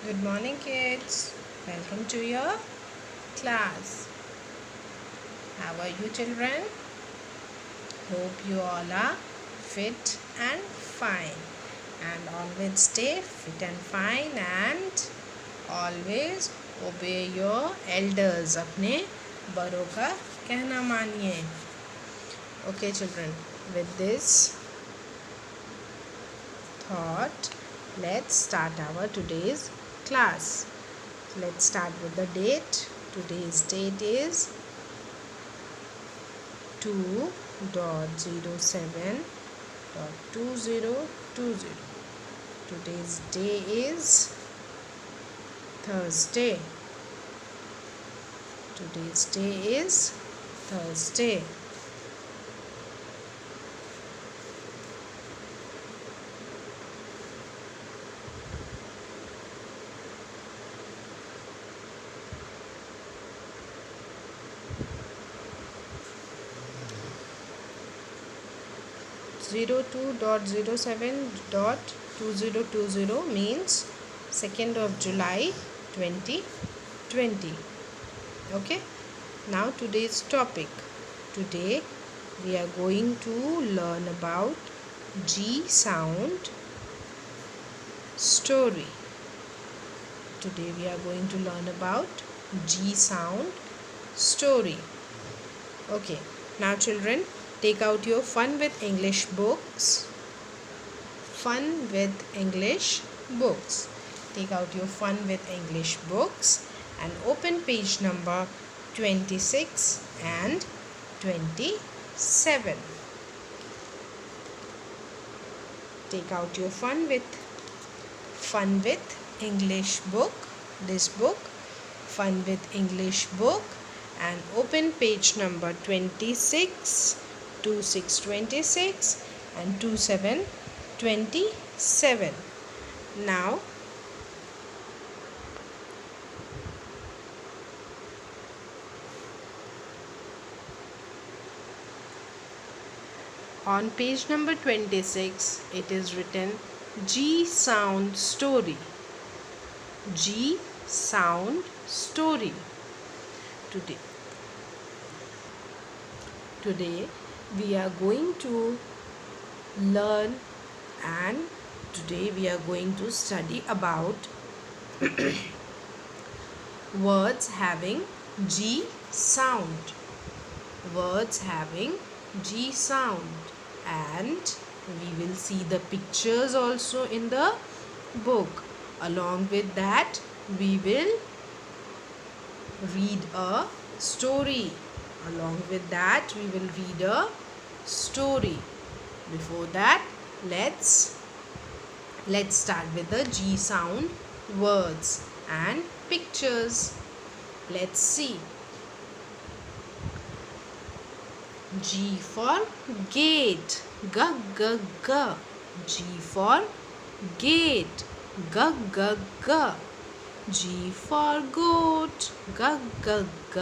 Good morning, kids. Welcome to your class. How are you, children? Hope you all are fit and fine. And always stay fit and fine and always obey your elders. अपने बड़ों का कहना मानिए. Okay, children. With this thought, let's start our today's class. Let's start with the date. Today's date is 2.07.2020. Today's day is Thursday. Today's day is Thursday. Zero 2.07.2020 means 2nd of July 2020. Okay, now today's topic. Today we are going to learn about G sound story. Today we are going to learn about G sound story. Okay, now children, take out your Fun with English books. Fun with English books. Take out your Fun with English books and open page number 26 and 27. Take out your Fun with English book. This book, Fun with English book, and open page number 26, 2626 and 2727. Now on page number 26 it is written G sound story. G sound story. Today we are going to learn and today we are going to study about words having G sound. Words having G sound, and we will see the pictures also in the book. Along with that, we will read a story. Along with that, we will read a story. Before that, let's start with the G sound words and pictures. Let's see. G for gate, g g g. G for gate, g g g. G for goat, g g g.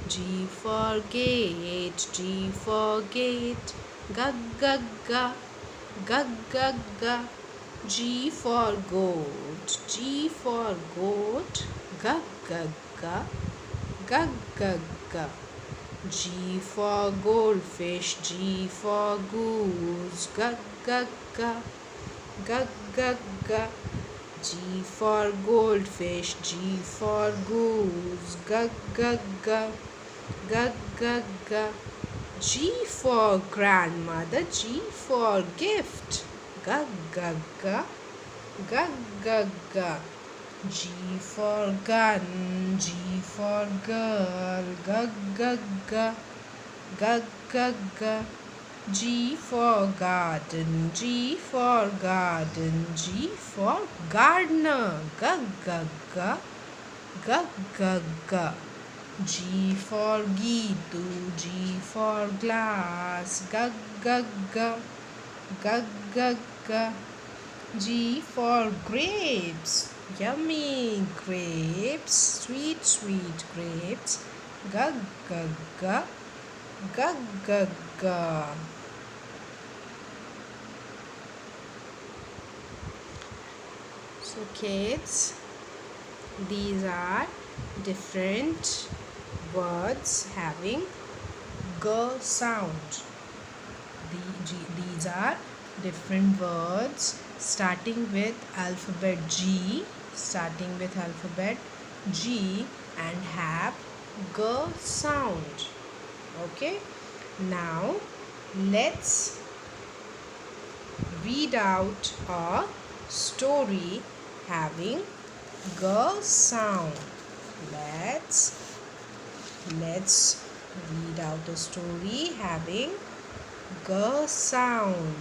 G for gate, G for gate, g g g, g g g. G for goat, G for goat, g g g, g g g. G for goldfish, G for goose, g g g, g g g. G for goldfish, G for goose, g g g, g g g. G for grandmother, G for gift, g g g, g g g. G for gun, G for girl, g g g, g g g. G for garden, G for garden, G for gardener, g g g, g g g. G for Geetu, G for glass, g g g, g g g. G for grapes, yummy grapes, sweet sweet grapes, g g g, g g g. So kids, These are different words having g sound. These are different words starting with alphabet G, and have g sound. Okay, now let's read out a story having g sound. Let's read out a story having g sound.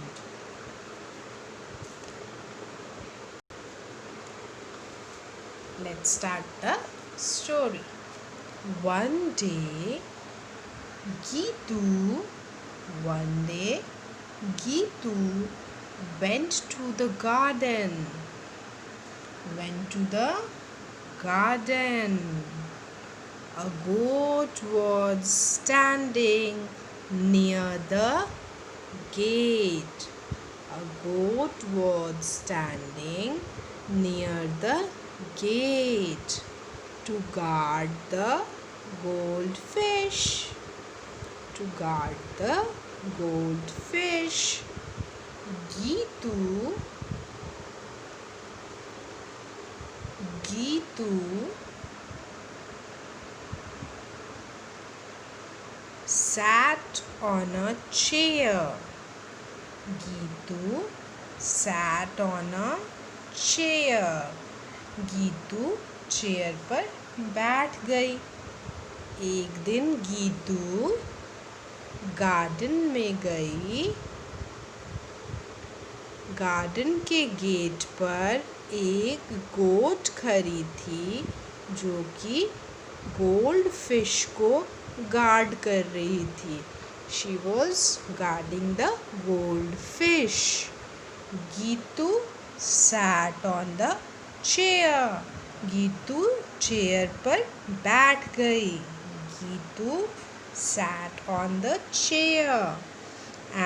Let's start the story. One day Geetu went to the garden. A goat was standing near the gate. To guard the goldfish. Geetu sat on a chair. Geetu chair पर बैठ गई. एक दिन Geetu garden में गई. Garden के gate पर एक गोट खड़ी थी जो कि गोल्ड फिश को गार्ड कर रही थी. She was guarding the goldfish. Geetu sat on the chair. Geetu chair पर बैठ गई. Geetu sat on the chair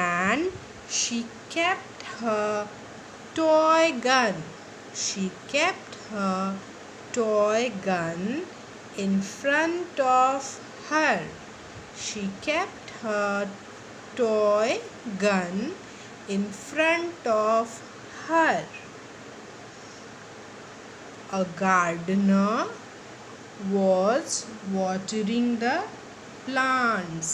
and she kept her toy gun. In front of her. A gardener was watering the plants.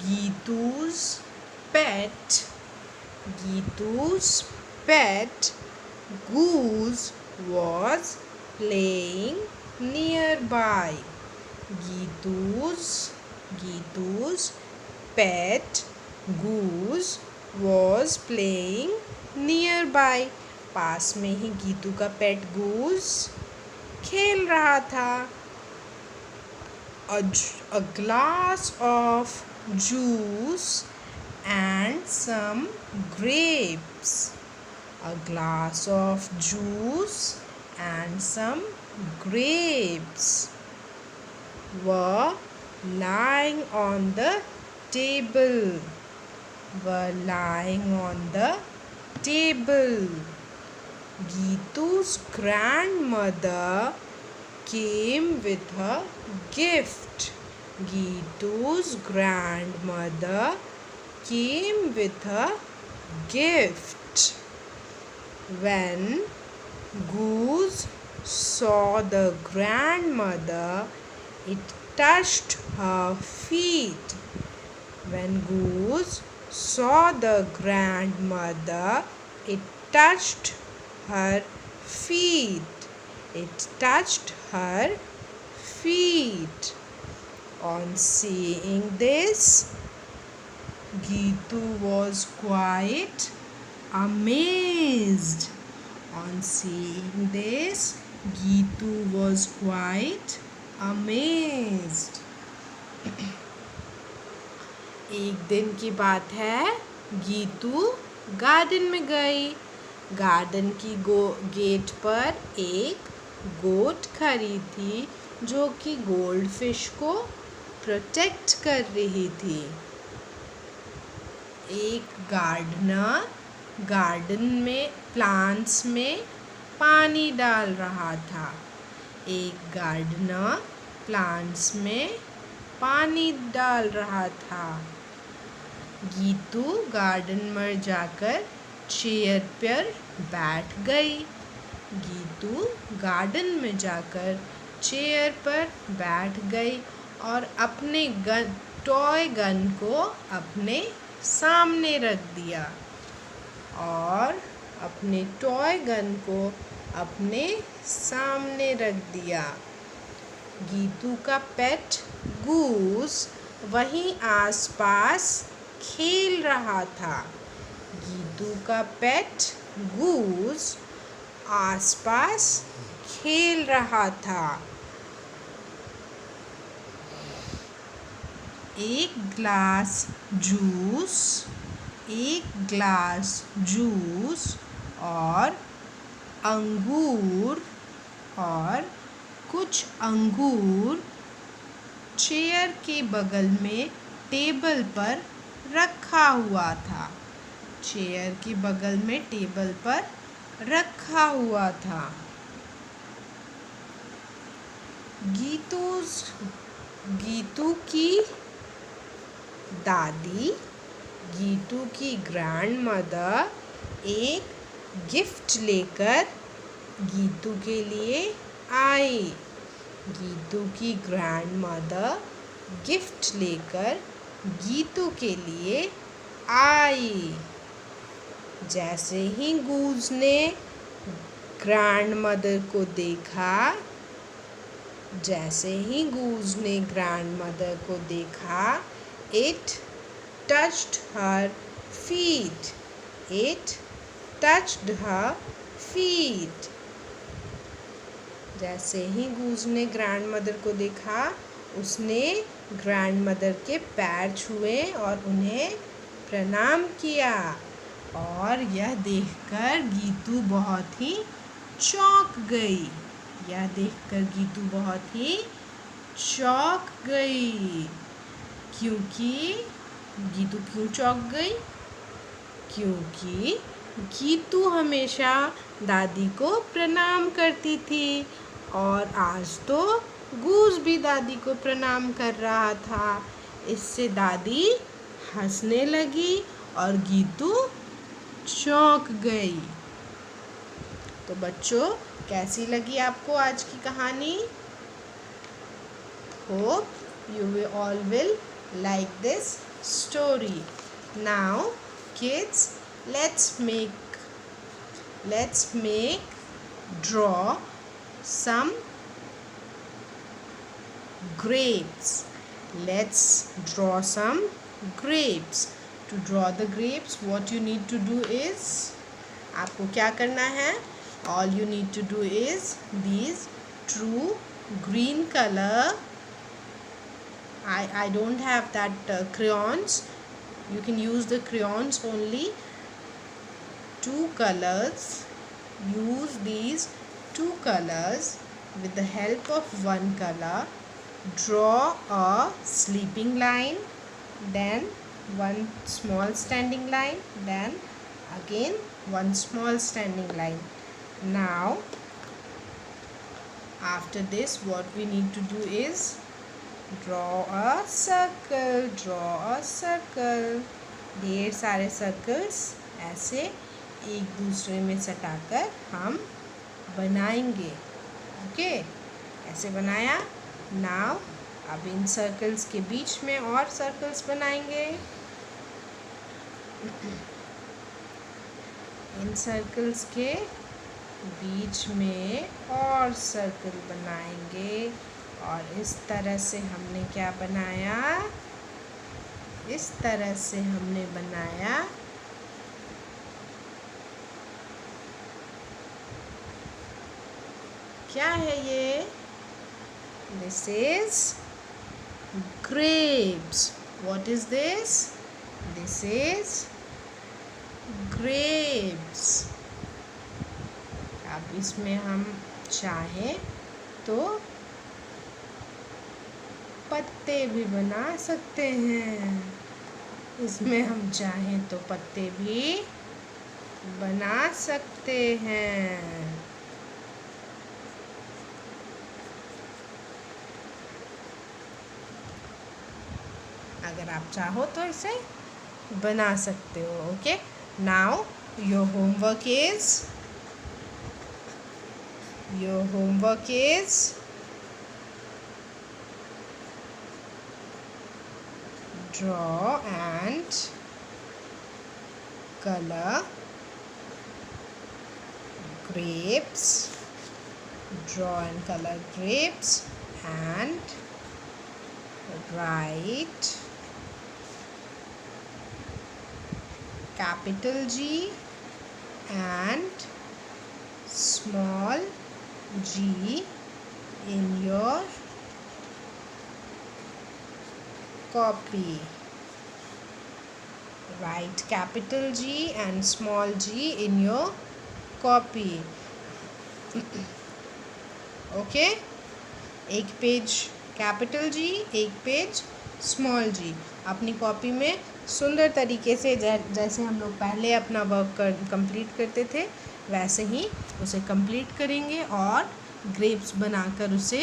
Geetu's pet goose was playing nearby. Geetu's pet goose was playing nearby. पास में ही गीतू का पेट goose खेल रहा था. A glass of juice and some grapes. Were lying on the table. Geetu's grandmother came with a gift. When Goose saw the grandmother, it touched her feet. On seeing this, Geetu was quite amazed. एक दिन की बात है. Geetu garden में गई. Garden की gate पर एक गोट खड़ी थी जो कि गोल्ड फिश को प्रोटेक्ट कर रही थी। एक गार्डनर गार्डन में प्लांट्स में पानी डाल रहा था। एक गार्डनर प्लांट्स में पानी डाल रहा था। गीतू गार्डन में जाकर चेयर पर बैठ गई। गीतू गार्डन में जाकर चेयर पर बैठ गई और अपने टॉय गन को अपने सामने रख दिया और अपने टॉय गन को अपने सामने रख दिया। गीतू का पेट गूस वहीं आसपास खेल रहा था। गीतू का पेट गूस आसपास खेल रहा था। एक ग्लास जूस और कुछ अंगूर चेयर के बगल में टेबल पर रखा हुआ था। चेयर के बगल में टेबल पर रखा हुआ था। गीतू की दादी, गीतू की ग्रैंडमदर एक गिफ्ट लेकर गीतू के लिए आई। गीतू की ग्रैंडमदर गिफ्ट लेकर गीतू के लिए आई। जैसे ही गूज ने ग्रैंडमदर को देखा, it touched her feet. जैसे ही गूज ने ग्रैंडमदर को देखा, उसने ग्रैंडमदर के पैर छुए और उन्हें प्रणाम किया। और यह देखकर गीतू बहुत ही चौंक गई। क्योंकि गीतू क्यों चौंक गई? क्योंकि गीतू हमेशा दादी को प्रणाम करती थी और आज तो गूज भी दादी को प्रणाम कर रहा था। इससे दादी हंसने लगी और गीतू चौंक गई। तो बच्चों, कैसी लगी आपको आज की कहानी? Hope you all will like this story. Now, kids, let's draw some grapes. Let's draw some grapes. To draw the grapes, what you need to do is, आपको क्या करना है? All you need to do is these true green color. I don't have that crayons. You can use the crayons only. 2 colors. Use these 2 colors. With the help of 1 color, draw a sleeping line, then 1 small standing line, then again 1 small standing line. Now, after this, what we need to do is draw a circle. ढेर सारे circles ऐसे एक दूसरे में सटाकर हम बनाएंगे। Okay, ऐसे बनाया। नाउ अब इन सर्कल्स के बीच में और सर्कल्स बनाएंगे। इन सर्कल्स के बीच में और सर्कल बनाएंगे और इस तरह से हमने क्या बनाया? इस तरह से हमने बनाया क्या है ये? This is grapes. What is this? This is grapes. अब इसमें हम चाहें तो पत्ते भी बना सकते हैं। इसमें हम चाहें तो पत्ते भी बना सकते हैं। अगर आप चाहो तो इसे बना सकते हो। Okay, now your homework is draw and color grapes. Draw and color grapes and write capital G and small g in your copy. Write capital G and small g in your copy. Okay, एक page capital G, एक page small जी अपनी copy में सुंदर तरीके से जैसे हम लोग पहले अपना वर्क कंप्लीट करते थे वैसे ही उसे कंप्लीट करेंगे और ग्रेप्स बनाकर उसे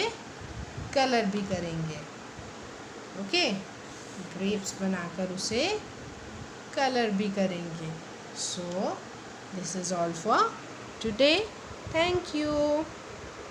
कलर भी करेंगे। ओके, ग्रेप्स बनाकर उसे कलर भी करेंगे। So this is all for today. Thank you.